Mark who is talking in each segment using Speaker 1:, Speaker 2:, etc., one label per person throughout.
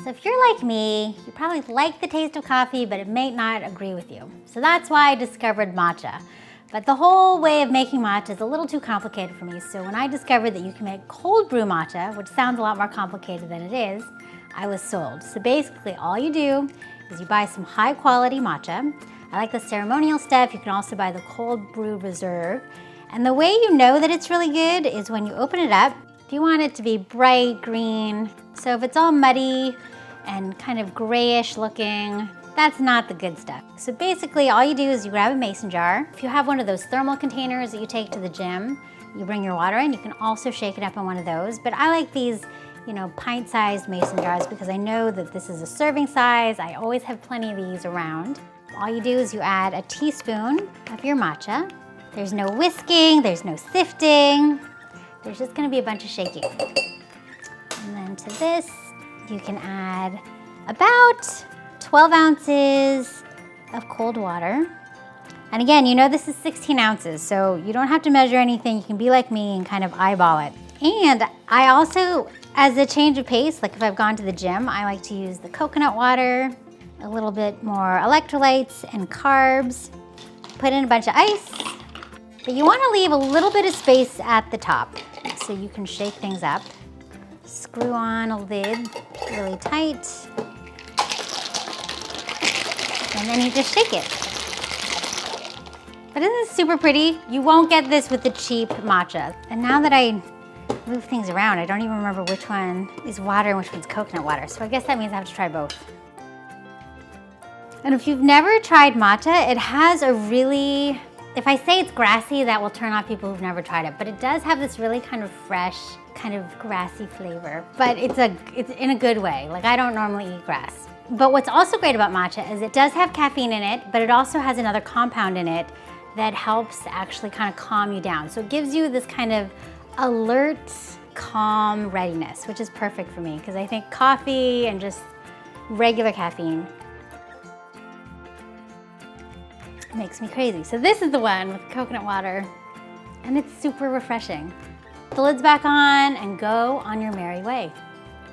Speaker 1: So if you're like me, you probably like the taste of coffee, but it may not agree with you. So that's why I discovered matcha. But the whole way of making matcha is a little too complicated for me. So when I discovered that you can make cold brew matcha, which sounds a lot more complicated than it is, I was sold. So basically all you do is you buy some high quality matcha. I like the ceremonial stuff. You can also buy the cold brew reserve. And the way you know that it's really good is when you open it up. If you want it to be bright green, so if it's all muddy and kind of grayish looking, that's not the good stuff. So basically all you do is you grab a mason jar. If you have one of those thermal containers that you take to the gym, you bring your water in. You can also shake it up in one of those, but I like these, pint-sized mason jars because I know that this is a serving size. I always have plenty of these around. All you do is you add a teaspoon of your matcha. There's no whisking, there's no sifting. There's just gonna be a bunch of shaking. And then to this, you can add about 12 ounces of cold water. And again, this is 16 ounces, so you don't have to measure anything. You can be like me and kind of eyeball it. And I also, as a change of pace, like if I've gone to the gym, I like to use the coconut water, a little bit more electrolytes and carbs, put in a bunch of ice. But you wanna leave a little bit of space at the top so you can shake things up. Screw on a lid really tight. And then you just shake it. But isn't this super pretty? You won't get this with the cheap matcha. And now that I move things around, I don't even remember which one is water and which one's coconut water. So I guess that means I have to try both. And if you've never tried matcha, it has a really, if I say it's grassy, that will turn off people who've never tried it, but it does have this really kind of fresh, kind of grassy flavor, but it's in a good way. Like I don't normally eat grass. But what's also great about matcha is it does have caffeine in it, but it also has another compound in it that helps actually kind of calm you down. So it gives you this kind of alert, calm readiness, which is perfect for me because I think coffee and just regular caffeine makes me crazy. So this is the one with coconut water and it's super refreshing. Put the lid's back on and go on your merry way.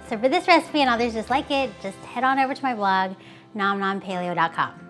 Speaker 1: So for this recipe and others just like it, just head on over to my blog, nomnompaleo.com.